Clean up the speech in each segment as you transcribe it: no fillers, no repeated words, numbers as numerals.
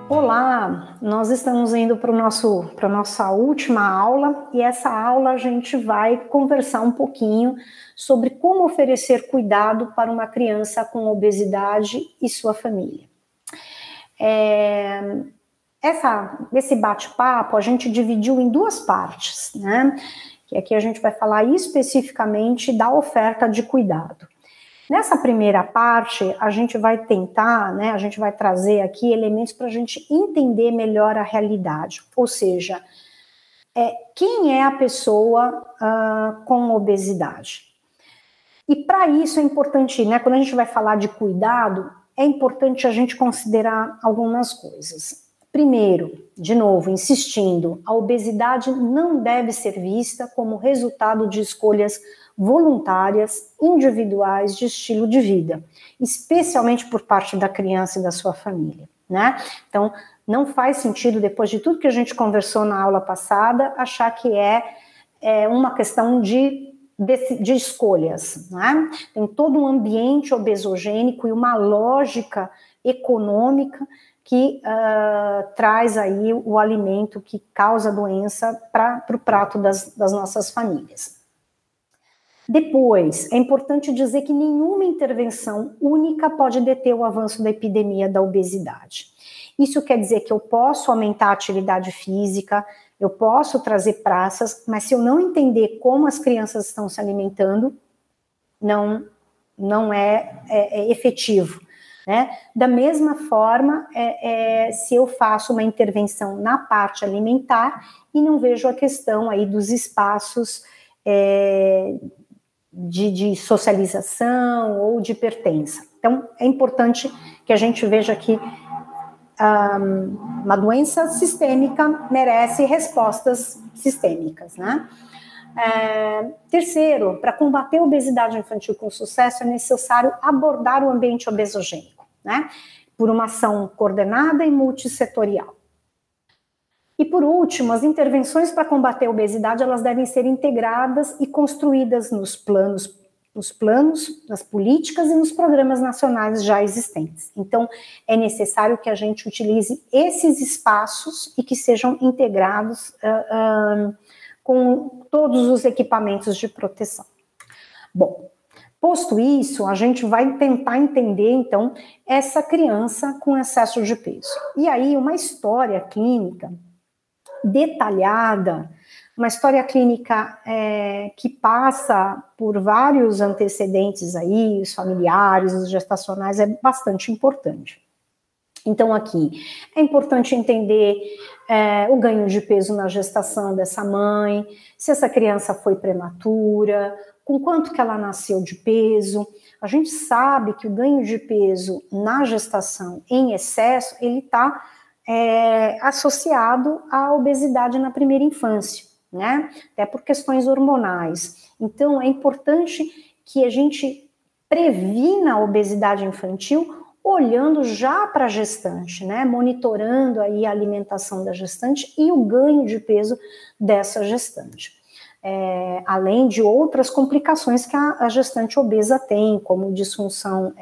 Olá, nós estamos indo para a nossa última aula e essa aula a gente vai conversar um pouquinho sobre como oferecer cuidado para uma criança com obesidade e sua família. Esse bate-papo a gente dividiu em duas partes, né? Que aqui a gente vai falar especificamente da oferta de cuidado. Nessa primeira parte, a gente vai tentar, né, a gente vai trazer aqui elementos para a gente entender melhor a realidade, ou seja, quem é a pessoa com obesidade. E para isso é importante, né, quando a gente vai falar de cuidado, é importante a gente considerar algumas coisas. Primeiro, de novo, insistindo, a obesidade não deve ser vista como resultado de escolhas voluntárias, individuais de estilo de vida, especialmente por parte da criança e da sua família, né? Então, não faz sentido, depois de tudo que a gente conversou na aula passada, achar que é uma questão de escolhas, né? Tem todo um ambiente obesogênico e uma lógica econômica que traz aí o alimento que causa doença para o prato das nossas famílias. Depois, é importante dizer que nenhuma intervenção única pode deter o avanço da epidemia da obesidade. Isso quer dizer que eu posso aumentar a atividade física, eu posso trazer praças, mas se eu não entender como as crianças estão se alimentando, não é efetivo, né? Da mesma forma, se eu faço uma intervenção na parte alimentar e não vejo a questão aí dos espaços de socialização ou de pertença. Então, é importante que a gente veja que uma doença sistêmica merece respostas sistêmicas, né? Terceiro, para combater a obesidade infantil com sucesso, é necessário abordar o ambiente obesogênico, né? Por uma ação coordenada e multissetorial. E por último, as intervenções para combater a obesidade, elas devem ser integradas e construídas nos planos, nas políticas e nos programas nacionais já existentes. Então, é necessário que a gente utilize esses espaços e que sejam integrados com todos os equipamentos de proteção. Bom, posto isso, a gente vai tentar entender, então, essa criança com excesso de peso. E aí, uma história clínica detalhada, uma história clínica que passa por vários antecedentes aí, os familiares, os gestacionais, é bastante importante. Então, aqui, é importante entender o ganho de peso na gestação dessa mãe, se essa criança foi prematura, com quanto que ela nasceu de peso. A gente sabe que o ganho de peso na gestação em excesso, ele está associado à obesidade na primeira infância, né? Até por questões hormonais. Então, é importante que a gente previna a obesidade infantil olhando já para a gestante, né? Monitorando aí a alimentação da gestante e o ganho de peso dessa gestante. Além de outras complicações que a gestante obesa tem, como disfunção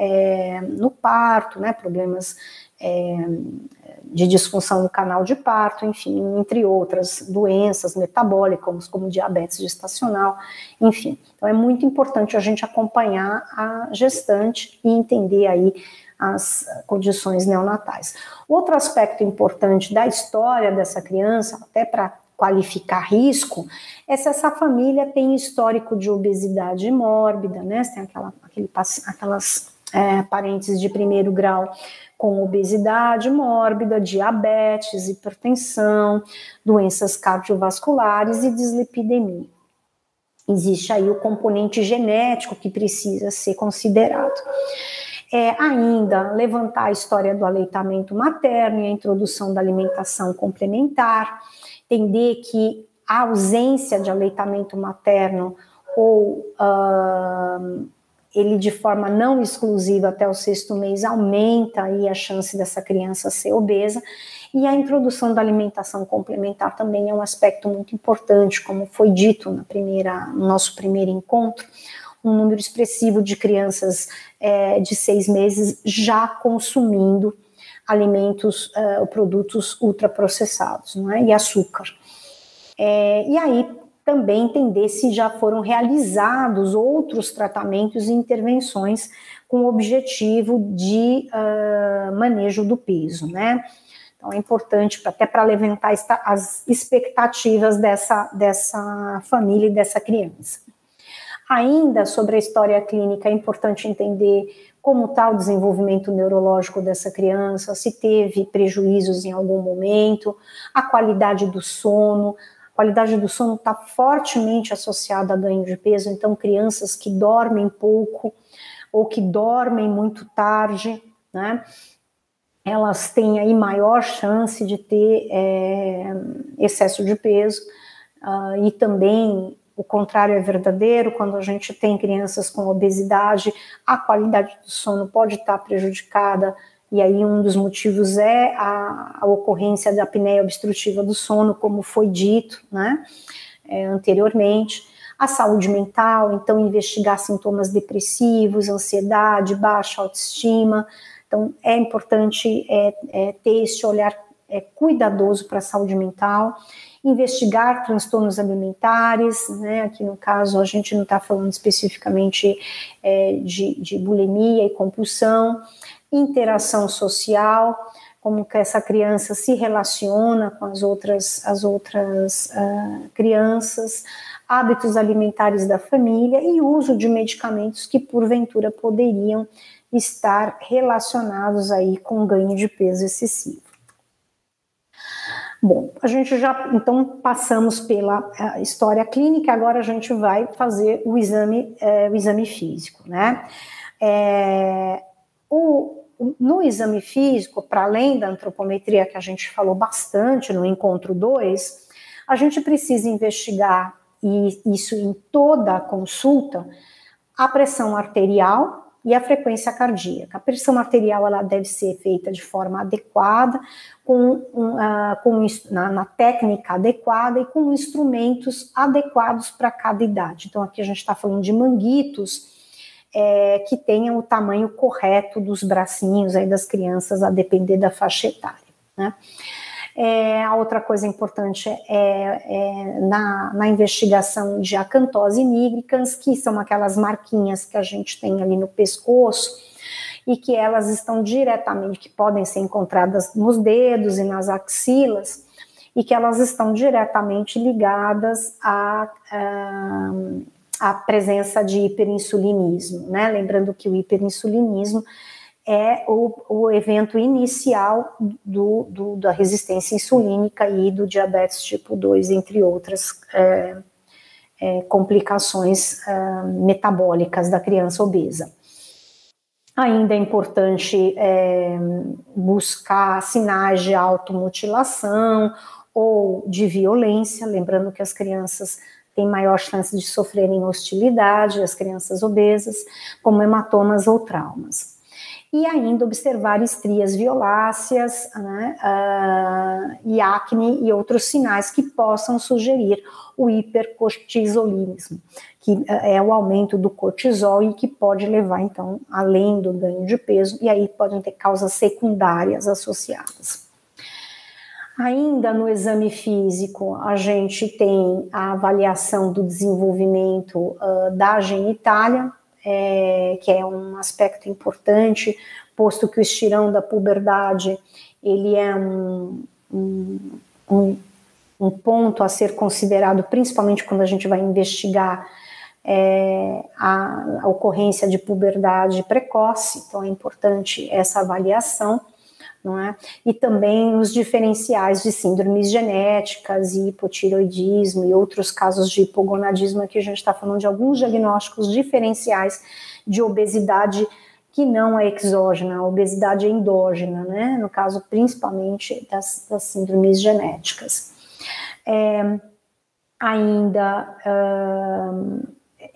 no parto, né? Problemas de disfunção no canal de parto, enfim, entre outras doenças metabólicas, como diabetes gestacional, enfim. Então, é muito importante a gente acompanhar a gestante e entender aí as condições neonatais. Outro aspecto importante da história dessa criança, até para qualificar risco, é se essa família tem histórico de obesidade mórbida, né? Se tem aquelas parentes de primeiro grau com obesidade mórbida, diabetes, hipertensão, doenças cardiovasculares e dislipidemia. Existe aí o componente genético que precisa ser considerado. Ainda levantar a história do aleitamento materno e a introdução da alimentação complementar, entender que a ausência de aleitamento materno ou ele de forma não exclusiva até o 6º mês aumenta aí a chance dessa criança ser obesa, e a introdução da alimentação complementar também é um aspecto muito importante, como foi dito no nosso primeiro encontro, um número expressivo de crianças de 6 meses já consumindo alimentos, produtos ultraprocessados, não é? E açúcar. E aí também entender se já foram realizados outros tratamentos e intervenções com o objetivo de manejo do peso, né? Então é importante até para levantar as expectativas dessa família e dessa criança. Ainda sobre a história clínica, é importante entender como está o desenvolvimento neurológico dessa criança, se teve prejuízos em algum momento, a qualidade do sono. A qualidade do sono está fortemente associada a ganho de peso, então crianças que dormem pouco ou que dormem muito tarde, né, elas têm aí maior chance de ter excesso de peso, e também o contrário é verdadeiro, quando a gente tem crianças com obesidade, a qualidade do sono pode estar prejudicada, e aí um dos motivos é a ocorrência da apneia obstrutiva do sono, como foi dito, né, anteriormente. A saúde mental, então investigar sintomas depressivos, ansiedade, baixa autoestima. Então é importante ter esse olhar cuidadoso para a saúde mental, investigar transtornos alimentares, né? Aqui no caso a gente não está falando especificamente de bulimia e compulsão, interação social, como que essa criança se relaciona com as outras crianças, hábitos alimentares da família e uso de medicamentos que porventura poderiam estar relacionados aí com ganho de peso excessivo. Bom, a gente já, então, passamos pela história clínica, agora a gente vai fazer o exame físico, né? No exame físico, para além da antropometria, que a gente falou bastante no encontro 2, a gente precisa investigar, e isso em toda a consulta, a pressão arterial e a frequência cardíaca. A pressão arterial ela deve ser feita de forma adequada, na técnica adequada e com instrumentos adequados para cada idade. Então aqui a gente está falando de manguitos que tenham o tamanho correto dos bracinhos aí das crianças, a depender da faixa etária, né? A outra coisa importante na investigação de acantose nigricans, que são aquelas marquinhas que a gente tem ali no pescoço e que elas estão diretamente, que podem ser encontradas nos dedos e nas axilas, e que elas estão diretamente ligadas à presença de hiperinsulinismo, né? Lembrando que o hiperinsulinismo é o evento inicial da resistência insulínica e do diabetes tipo 2, entre outras complicações metabólicas da criança obesa. Ainda é importante buscar sinais de automutilação ou de violência, lembrando que as crianças têm maior chance de sofrerem hostilidade, as crianças obesas, como hematomas ou traumas. E ainda observar estrias violáceas, né, e acne e outros sinais que possam sugerir o hipercortisolismo, que é o aumento do cortisol e que pode levar, então, além do ganho de peso, e aí podem ter causas secundárias associadas. Ainda no exame físico, a gente tem a avaliação do desenvolvimento da genitália, que é um aspecto importante, posto que o estirão da puberdade, ele é um ponto a ser considerado, principalmente quando a gente vai investigar a ocorrência de puberdade precoce, então é importante essa avaliação, não é? E também os diferenciais de síndromes genéticas e hipotireoidismo e outros casos de hipogonadismo, aqui a gente está falando de alguns diagnósticos diferenciais de obesidade que não é exógena, a obesidade é endógena, né? No caso, principalmente das síndromes genéticas.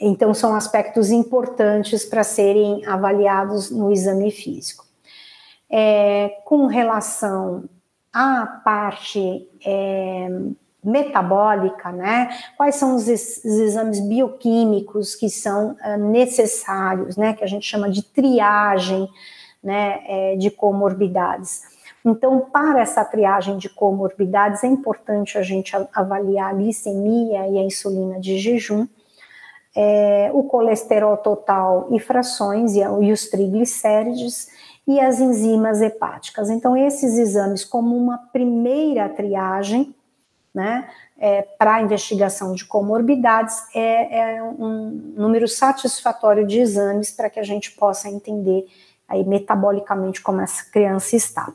Então, são aspectos importantes para serem avaliados no exame físico. Com relação à parte metabólica, né? Quais são os exames bioquímicos que são necessários, né? Que a gente chama de triagem, né? De comorbidades. Então, para essa triagem de comorbidades, é importante a gente avaliar a glicemia e a insulina de jejum, o colesterol total e frações e os triglicérides e as enzimas hepáticas. Então, esses exames, como uma primeira triagem, né, para a investigação de comorbidades, é um número satisfatório de exames para que a gente possa entender aí metabolicamente como essa criança está.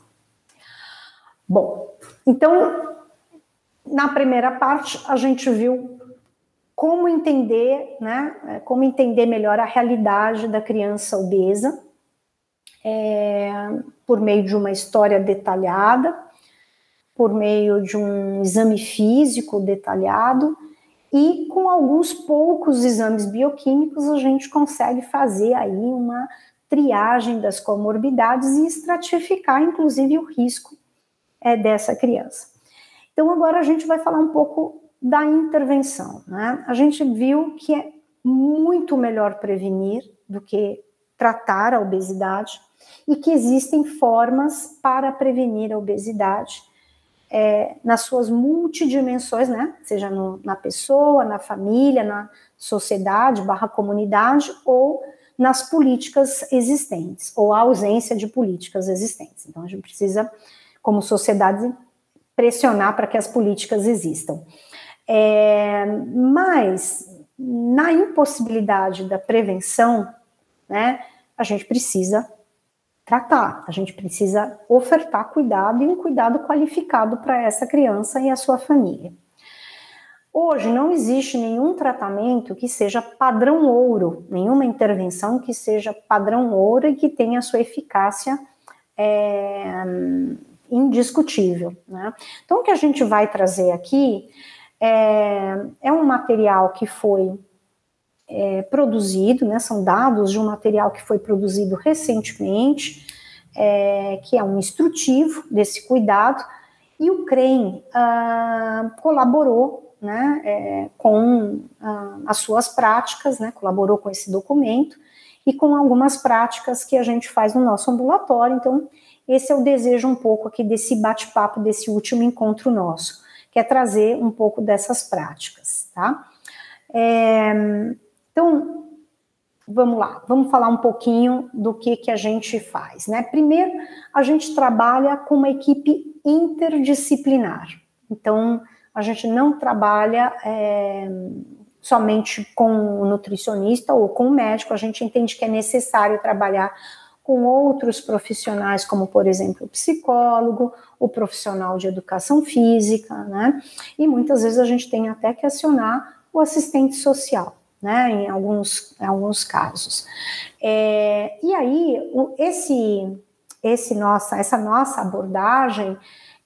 Bom, então, na primeira parte, a gente viu como entender, né, como entender melhor a realidade da criança obesa, por meio de uma história detalhada, por meio de um exame físico detalhado, e com alguns poucos exames bioquímicos a gente consegue fazer aí uma triagem das comorbidades e estratificar, inclusive, o risco dessa criança. Então, agora a gente vai falar um pouco da intervenção, né? A gente viu que é muito melhor prevenir do que tratar a obesidade e que existem formas para prevenir a obesidade nas suas multidimensões, né? Seja na pessoa, na família, na sociedade, /comunidade, ou nas políticas existentes, ou a ausência de políticas existentes. Então, a gente precisa, como sociedade, pressionar para que as políticas existam. Mas, na impossibilidade da prevenção, né, a gente precisa tratar, a gente precisa ofertar cuidado e um cuidado qualificado para essa criança e a sua família. Hoje não existe nenhum tratamento que seja padrão ouro, nenhuma intervenção que seja padrão ouro e que tenha a sua eficácia indiscutível, né? Então, o que a gente vai trazer aqui é um material que foi produzido, né, são dados de um material que foi produzido recentemente, que é um instrutivo desse cuidado, e o CREM colaborou, né, com as suas práticas, né, colaborou com esse documento e com algumas práticas que a gente faz no nosso ambulatório. Então, esse é o desejo um pouco aqui desse bate-papo, desse último encontro nosso, que é trazer um pouco dessas práticas, tá? Então, vamos lá, vamos falar um pouquinho do que a gente faz, né? Primeiro, a gente trabalha com uma equipe interdisciplinar. Então, a gente não trabalha somente com o nutricionista ou com o médico, a gente entende que é necessário trabalhar com outros profissionais, como, por exemplo, o psicólogo, o profissional de educação física, né? E muitas vezes a gente tem até que acionar o assistente social, né? Em alguns casos. E aí, essa nossa abordagem,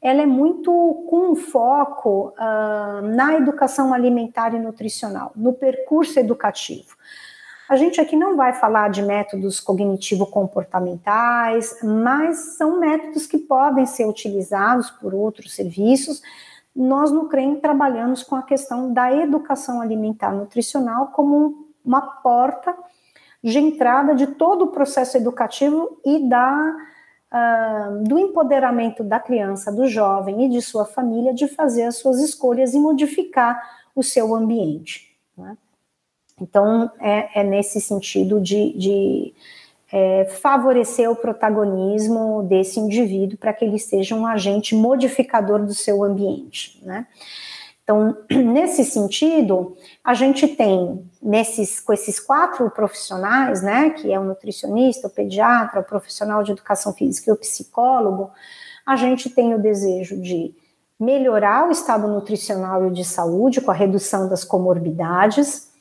ela é muito com foco na educação alimentar e nutricional, no percurso educativo. A gente aqui não vai falar de métodos cognitivo-comportamentais, mas são métodos que podem ser utilizados por outros serviços. Nós no CREM trabalhamos com a questão da educação alimentar nutricional como uma porta de entrada de todo o processo educativo e do empoderamento da criança, do jovem e de sua família de fazer as suas escolhas e modificar o seu ambiente, né? Então, é nesse sentido de favorecer o protagonismo desse indivíduo para que ele seja um agente modificador do seu ambiente, né? Então, nesse sentido, a gente tem, com esses 4 profissionais, né, que é o nutricionista, o pediatra, o profissional de educação física e o psicólogo, a gente tem o desejo de melhorar o estado nutricional e de saúde com a redução das comorbidades,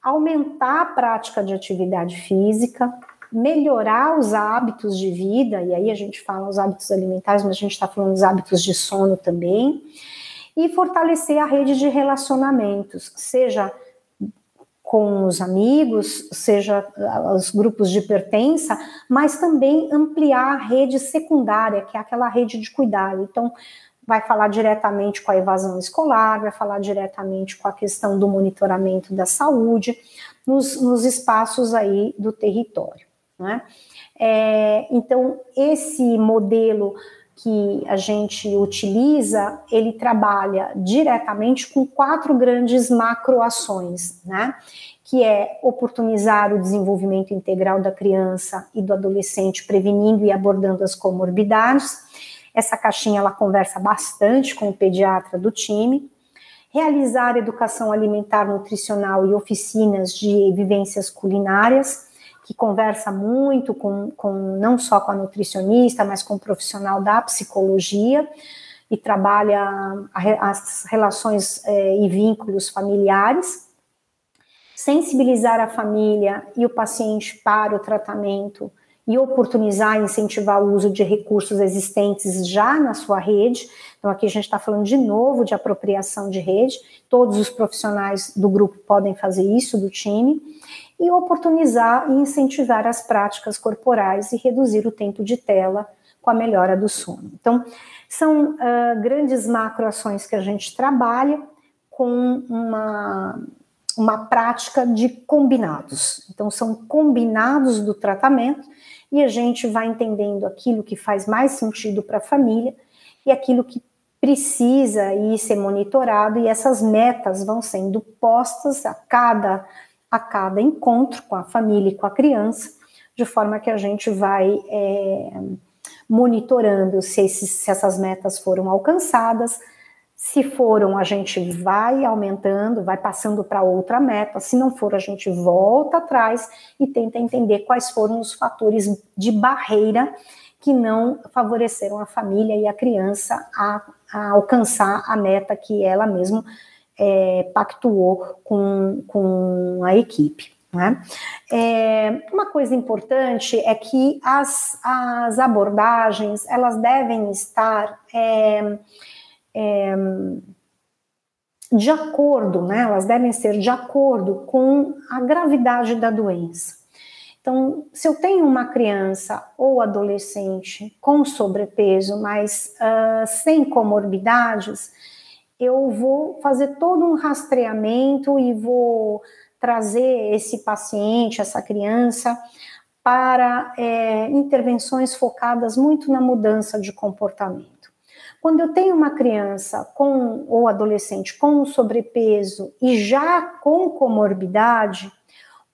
aumentar a prática de atividade física, melhorar os hábitos de vida, e aí a gente fala os hábitos alimentares, mas a gente está falando dos hábitos de sono também, e fortalecer a rede de relacionamentos, seja com os amigos, seja os grupos de pertença, mas também ampliar a rede secundária, que é aquela rede de cuidado. Então, vai falar diretamente com a evasão escolar, vai falar diretamente com a questão do monitoramento da saúde, nos espaços aí do território, né? Então, esse modelo que a gente utiliza, ele trabalha diretamente com 4 grandes macroações, né? Que é oportunizar o desenvolvimento integral da criança e do adolescente, prevenindo e abordando as comorbidades. Essa caixinha, ela conversa bastante com o pediatra do time. Realizar educação alimentar, nutricional e oficinas de vivências culinárias, que conversa muito não só com a nutricionista, mas com o profissional da psicologia, e trabalha as relações e vínculos familiares. Sensibilizar a família e o paciente para o tratamento e oportunizar e incentivar o uso de recursos existentes já na sua rede. Então, aqui a gente está falando de novo de apropriação de rede, todos os profissionais do grupo podem fazer isso, do time, e oportunizar e incentivar as práticas corporais e reduzir o tempo de tela com a melhora do sono. Então, são grandes macroações que a gente trabalha com uma prática de combinados. Então, são combinados do tratamento e a gente vai entendendo aquilo que faz mais sentido para a família e aquilo que precisa ir ser monitorado, e essas metas vão sendo postas a cada encontro com a família e com a criança, de forma que a gente vai monitorando se essas metas foram alcançadas. Se foram, a gente vai aumentando, vai passando para outra meta. Se não for, a gente volta atrás e tenta entender quais foram os fatores de barreira que não favoreceram a família e a criança a alcançar a meta que ela mesma pactuou com a equipe, né? Uma coisa importante é que as abordagens, elas devem estar de acordo, né? Elas devem ser de acordo com a gravidade da doença. Então, se eu tenho uma criança ou adolescente com sobrepeso, mas sem comorbidades, eu vou fazer todo um rastreamento e vou trazer esse paciente, essa criança, para intervenções focadas muito na mudança de comportamento. Quando eu tenho uma criança ou adolescente com sobrepeso e já com comorbidade,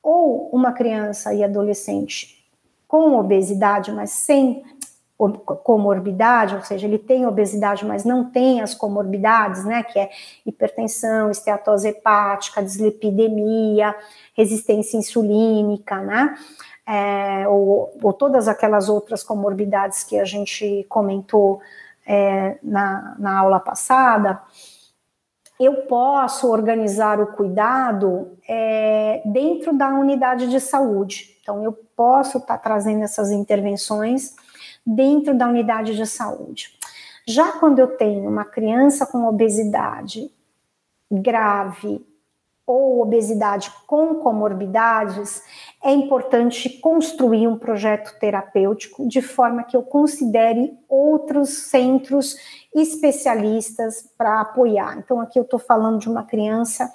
ou uma criança e adolescente com obesidade, mas sem comorbidade, ou seja, ele tem obesidade, mas não tem as comorbidades, né, que é hipertensão, esteatose hepática, dislipidemia, resistência insulínica, né, ou todas aquelas outras comorbidades que a gente comentou na aula passada. Eu posso organizar o cuidado dentro da unidade de saúde. Então, eu posso estar trazendo essas intervenções dentro da unidade de saúde. Já quando eu tenho uma criança com obesidade grave ou obesidade com comorbidades, é importante construir um projeto terapêutico de forma que eu considere outros centros especialistas para apoiar. Então, aqui eu estou falando de uma criança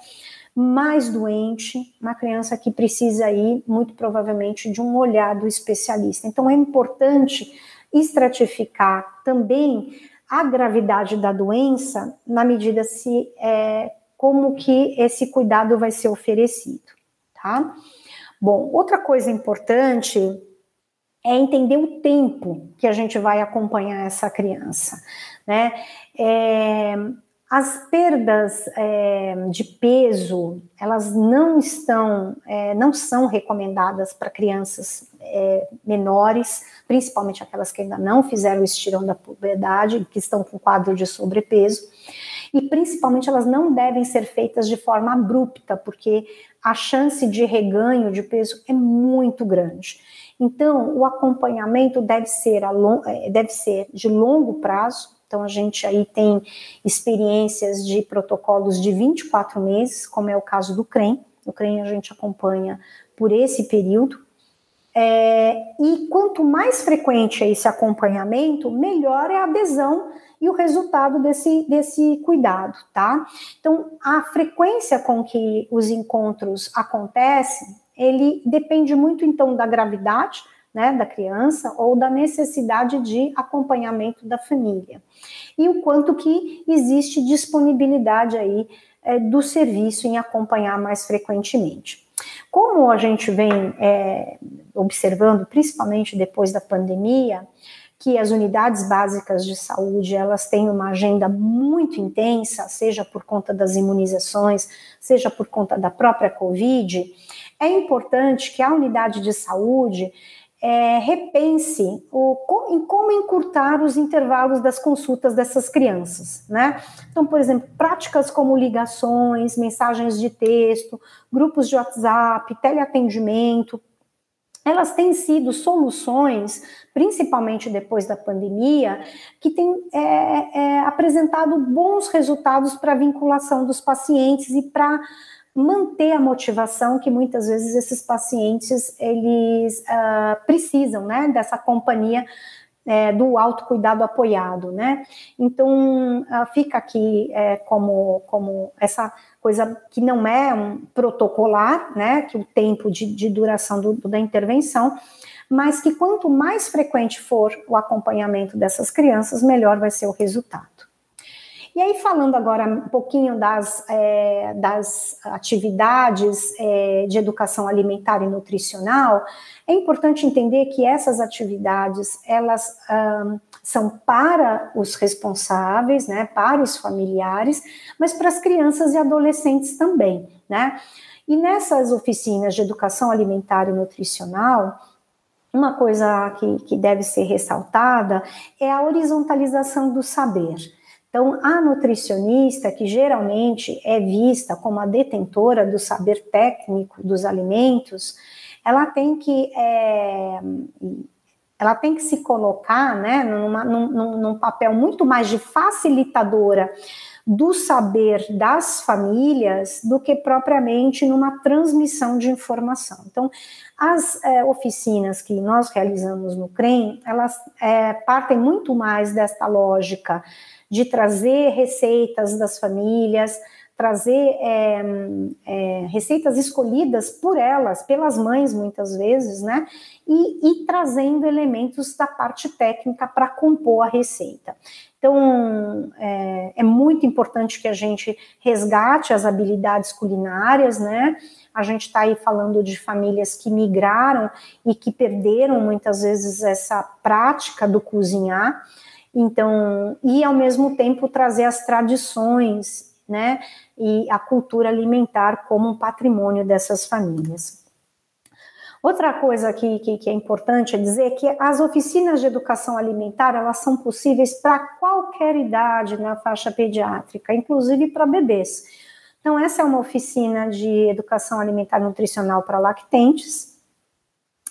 mais doente, uma criança que precisa ir, muito provavelmente, de um olhar do especialista. Então, é importante estratificar também a gravidade da doença na medida como que esse cuidado vai ser oferecido, tá? Bom, outra coisa importante é entender o tempo que a gente vai acompanhar essa criança, né? As perdas de peso, elas não são recomendadas para crianças menores, principalmente aquelas que ainda não fizeram o estirão da puberdade, que estão com quadro de sobrepeso, e principalmente elas não devem ser feitas de forma abrupta, porque a chance de reganho de peso é muito grande. Então, o acompanhamento deve ser de longo prazo. Então, a gente aí tem experiências de protocolos de 24 meses, como é o caso do CREM. O CREM a gente acompanha por esse período. E quanto mais frequente é esse acompanhamento, melhor é a adesão e o resultado desse cuidado, tá? Então, a frequência com que os encontros acontecem, ele depende muito, então, da gravidade, né, da criança ou da necessidade de acompanhamento da família. E o quanto que existe disponibilidade aí do serviço em acompanhar mais frequentemente. Como a gente vem observando, principalmente depois da pandemia, que as unidades básicas de saúde, elas têm uma agenda muito intensa, seja por conta das imunizações, seja por conta da própria Covid, é importante que a unidade de saúde repense em como encurtar os intervalos das consultas dessas crianças, né? Então, por exemplo, práticas como ligações, mensagens de texto, grupos de WhatsApp, teleatendimento, elas têm sido soluções, principalmente depois da pandemia, que têm apresentado bons resultados para a vinculação dos pacientes e para manter a motivação que muitas vezes esses pacientes eles precisam, né, dessa companhia do autocuidado apoiado, né? Então fica aqui como essa coisa que não é um protocolar, né? Que o tempo de duração da intervenção, mas que quanto mais frequente for o acompanhamento dessas crianças, melhor vai ser o resultado. E aí, falando agora um pouquinho das atividades de educação alimentar e nutricional, é importante entender que essas atividades, elas são para os responsáveis, né, para os familiares, mas para as crianças e adolescentes também, né? E nessas oficinas de educação alimentar e nutricional, uma coisa que deve ser ressaltada é a horizontalização do saber. Então, a nutricionista, que geralmente é vista como a detentora do saber técnico dos alimentos, ela tem que se colocar, né, num papel muito mais de facilitadora do saber das famílias do que propriamente numa transmissão de informação. Então, as oficinas que nós realizamos no CREM, elas partem muito mais desta lógica de trazer receitas das famílias, trazer receitas escolhidas por elas, pelas mães muitas vezes, né? E trazendo elementos da parte técnica para compor a receita. Então, é muito importante que a gente resgate as habilidades culinárias, né? A gente está aí falando de famílias que migraram e que perderam muitas vezes essa prática do cozinhar. Então, e ao mesmo tempo trazer as tradições, né, e a cultura alimentar como um patrimônio dessas famílias. Outra coisa que é importante é dizer que as oficinas de educação alimentar, elas são possíveis para qualquer idade na faixa pediátrica, inclusive para bebês. Então, essa é uma oficina de educação alimentar e nutricional para lactentes.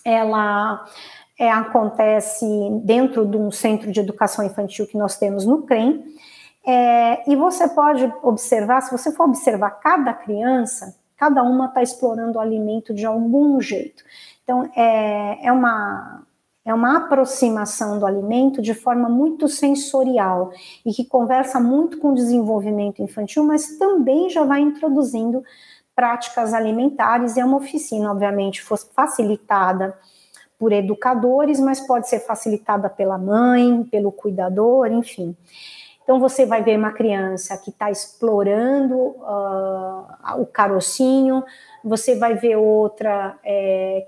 Ela acontece dentro de um centro de educação infantil que nós temos no CREM, e você pode observar, se você for observar cada criança, cada uma está explorando o alimento de algum jeito. Então, é uma aproximação do alimento de forma muito sensorial e que conversa muito com o desenvolvimento infantil, mas também já vai introduzindo práticas alimentares, e é uma oficina, obviamente, facilitada por educadores, mas pode ser facilitada pela mãe, pelo cuidador, enfim. Então, você vai ver uma criança que está explorando o carocinho, você vai ver outra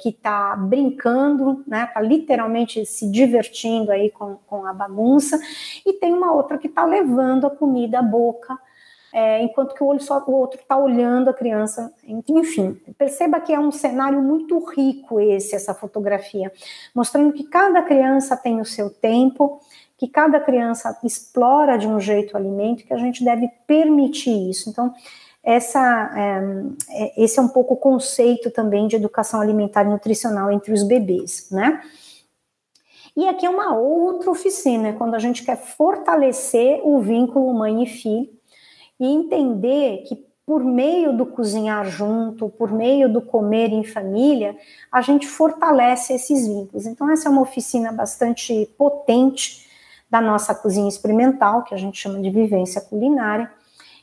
que está brincando, né? Está literalmente se divertindo aí com a bagunça, e tem uma outra que está levando a comida à boca, enquanto que o outro está olhando a criança. Enfim, perceba que é um cenário muito rico essa fotografia, mostrando que cada criança tem o seu tempo, que cada criança explora de um jeito o alimento, que a gente deve permitir isso. Então, esse é um pouco o conceito também de educação alimentar e nutricional entre os bebês, né? E aqui é uma outra oficina, quando a gente quer fortalecer o vínculo mãe e filho, e entender que por meio do cozinhar junto, por meio do comer em família, a gente fortalece esses vínculos. Então, essa é uma oficina bastante potente da nossa cozinha experimental, que a gente chama de vivência culinária,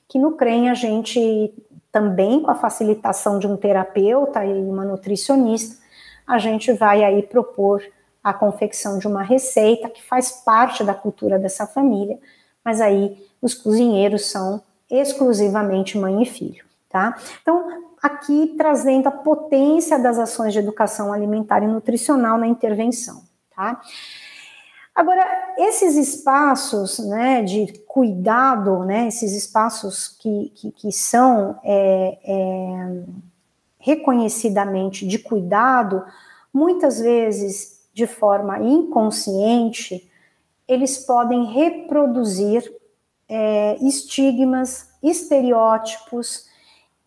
que no CREM a gente, também com a facilitação de um terapeuta e uma nutricionista, a gente vai aí propor a confecção de uma receita que faz parte da cultura dessa família, mas aí os cozinheiros são exclusivamente mãe e filho, tá? Então, aqui trazendo a potência das ações de educação alimentar e nutricional na intervenção, tá? Agora, esses espaços, né, de cuidado, né, esses espaços que são reconhecidamente de cuidado, muitas vezes, de forma inconsciente, eles podem reproduzir estigmas, estereótipos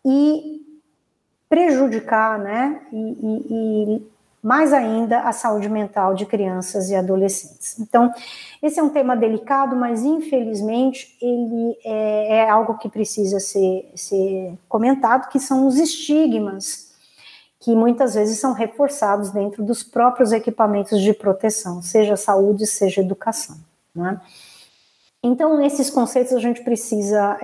e prejudicar, né, e mais ainda a saúde mental de crianças e adolescentes. Então, esse é um tema delicado, mas infelizmente ele é algo que precisa ser comentado, que são os estigmas que muitas vezes são reforçados dentro dos próprios equipamentos de proteção, seja saúde, seja educação, né? Então, esses conceitos a gente precisa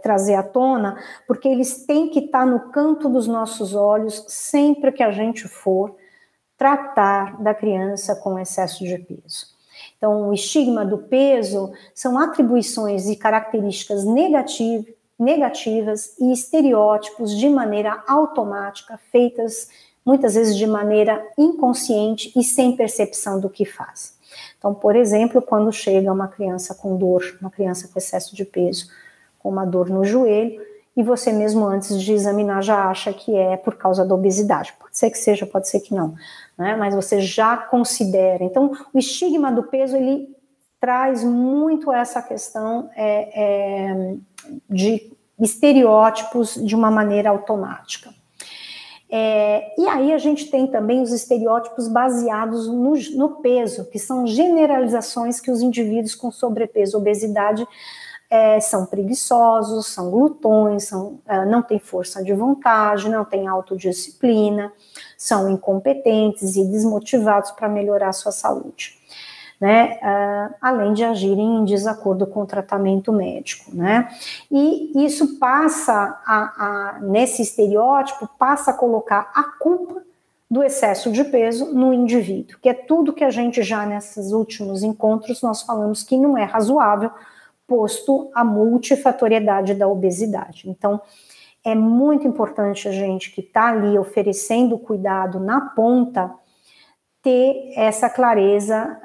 trazer à tona, porque eles têm que estar no canto dos nossos olhos sempre que a gente for tratar da criança com excesso de peso. Então, o estigma do peso são atribuições e características negativas e estereótipos de maneira automática, feitas muitas vezes de maneira inconsciente e sem percepção do que faz. Então, por exemplo, quando chega uma criança com dor, uma criança com excesso de peso, com uma dor no joelho, e você mesmo antes de examinar já acha que é por causa da obesidade. Pode ser que seja, pode ser que não, né? Mas você já considera. Então, o estigma do peso, ele traz muito essa questão de estereótipos de uma maneira automática. E aí a gente tem também os estereótipos baseados no peso, que são generalizações que os indivíduos com sobrepeso, obesidade, são preguiçosos, são glutões, não têm força de vontade, não têm autodisciplina, são incompetentes e desmotivados para melhorar a sua saúde, né? Além de agirem em desacordo com o tratamento médico, né? E isso passa, nesse estereótipo, passa a colocar a culpa do excesso de peso no indivíduo, que é tudo que a gente já nesses últimos encontros nós falamos que não é razoável, posto a multifatoriedade da obesidade. Então, é muito importante a gente que está ali oferecendo cuidado na ponta, ter essa clareza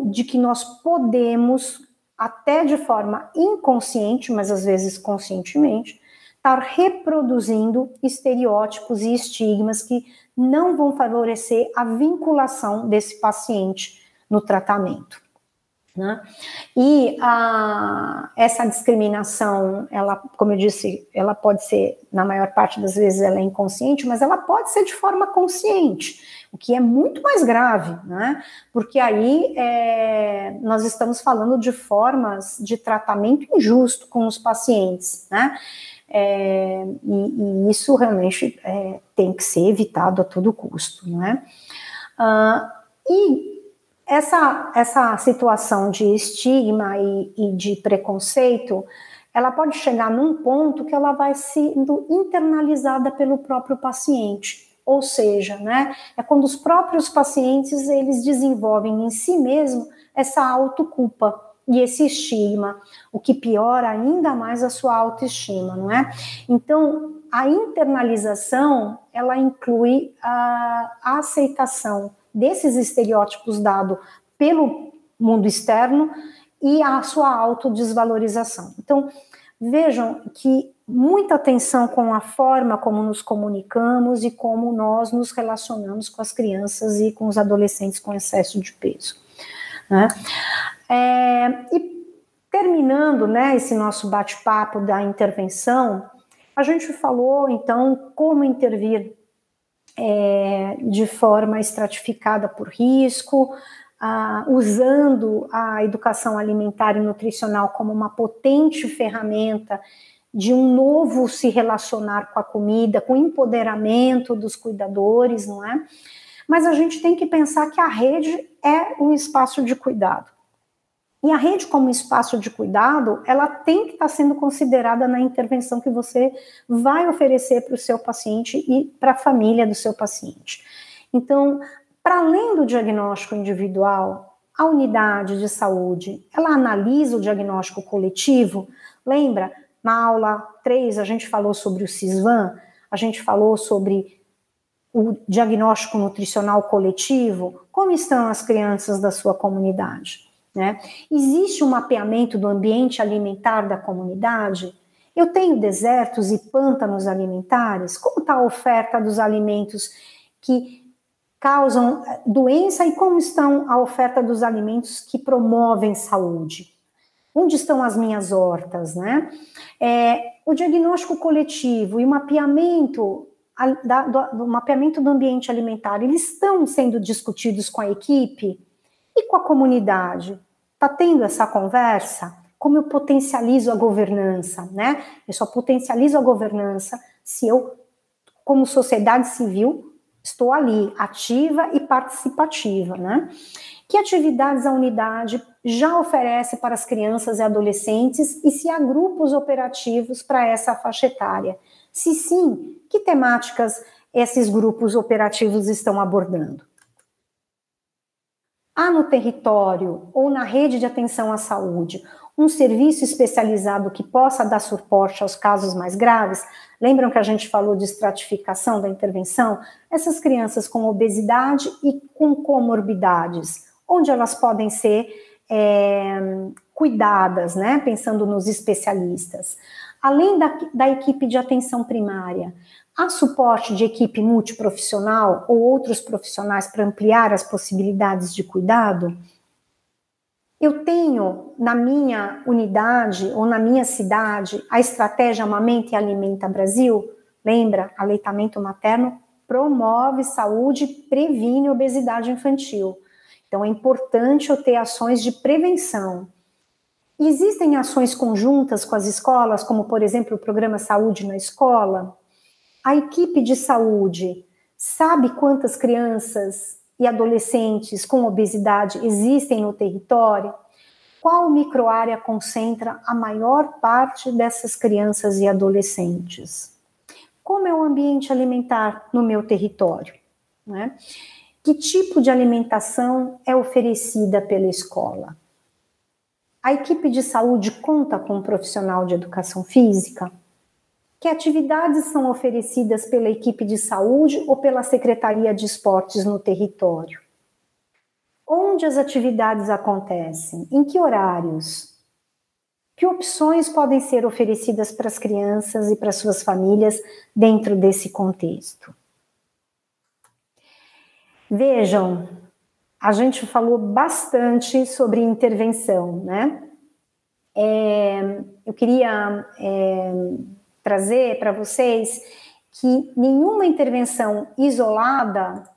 de que nós podemos, até de forma inconsciente, mas às vezes conscientemente, estar reproduzindo estereótipos e estigmas que não vão favorecer a vinculação desse paciente no tratamento, né? E essa discriminação, ela, como eu disse, ela pode ser, na maior parte das vezes, ela é inconsciente, mas ela pode ser de forma consciente, o que é muito mais grave, né? Porque aí nós estamos falando de formas de tratamento injusto com os pacientes, né? E isso realmente tem que ser evitado a todo custo, né? E essa situação de estigma e de preconceito, ela pode chegar num ponto que ela vai sendo internalizada pelo próprio paciente. Ou seja, né, é quando os próprios pacientes eles desenvolvem em si mesmo essa autoculpa e esse estigma, o que piora ainda mais a sua autoestima, não é? Então, a internalização, ela inclui a aceitação desses estereótipos dados pelo mundo externo e a sua autodesvalorização. Então, vejam que muita atenção com a forma como nos comunicamos e como nós nos relacionamos com as crianças e com os adolescentes com excesso de peso, né? E terminando, né, esse nosso bate-papo da intervenção, a gente falou, então, como intervir de forma estratificada por risco, usando a educação alimentar e nutricional como uma potente ferramenta de um novo se relacionar com a comida, com o empoderamento dos cuidadores, não é? Mas a gente tem que pensar que a rede é um espaço de cuidado. E a rede como espaço de cuidado, ela tem que estar sendo considerada na intervenção que você vai oferecer para o seu paciente e para a família do seu paciente. Então, para além do diagnóstico individual, a unidade de saúde, ela analisa o diagnóstico coletivo. Lembra, na aula 3 a gente falou sobre o SISVAN, a gente falou sobre o diagnóstico nutricional coletivo. Como estão as crianças da sua comunidade? Né? Existe um mapeamento do ambiente alimentar da comunidade? Eu tenho desertos e pântanos alimentares? Como está a oferta dos alimentos que causam doença e como estão a oferta dos alimentos que promovem saúde? Onde estão as minhas hortas, né? O diagnóstico coletivo e o mapeamento do mapeamento do ambiente alimentar, eles estão sendo discutidos com a equipe e com a comunidade. Está tendo essa conversa? Como eu potencializo a governança, né? Eu só potencializo a governança se eu, como sociedade civil, estou ali, ativa e participativa, né? Que atividades a unidade já oferece para as crianças e adolescentes e se há grupos operativos para essa faixa etária? Se sim, que temáticas esses grupos operativos estão abordando? Há no território ou na rede de atenção à saúde um serviço especializado que possa dar suporte aos casos mais graves? Lembram que a gente falou de estratificação da intervenção? Essas crianças com obesidade e com comorbidades, onde elas podem ser cuidadas, né? Pensando nos especialistas. Além da equipe de atenção primária, há suporte de equipe multiprofissional ou outros profissionais para ampliar as possibilidades de cuidado? Eu tenho na minha unidade ou na minha cidade a estratégia Amamenta e Alimenta Brasil? Lembra? Aleitamento materno promove saúde e previne obesidade infantil. Então é importante eu ter ações de prevenção. Existem ações conjuntas com as escolas, como por exemplo o programa Saúde na Escola? A equipe de saúde sabe quantas crianças e adolescentes com obesidade existem no território? Qual microárea concentra a maior parte dessas crianças e adolescentes? Como é o ambiente alimentar no meu território, né? Que tipo de alimentação é oferecida pela escola? A equipe de saúde conta com um profissional de educação física? Que atividades são oferecidas pela equipe de saúde ou pela Secretaria de Esportes no território? Onde as atividades acontecem? Em que horários? Que opções podem ser oferecidas para as crianças e para suas famílias dentro desse contexto? Vejam, a gente falou bastante sobre intervenção, né? Eu queria trazer para vocês que nenhuma intervenção isolada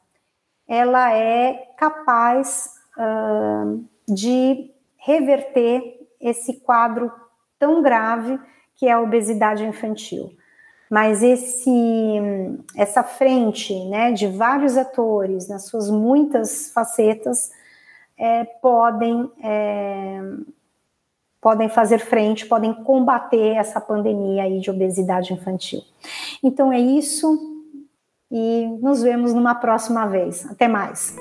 ela é capaz de reverter esse quadro tão grave que é a obesidade infantil. Mas essa frente, né, de vários atores, nas suas muitas facetas, podem fazer frente, podem combater essa pandemia aí de obesidade infantil. Então é isso, e nos vemos numa próxima vez. Até mais.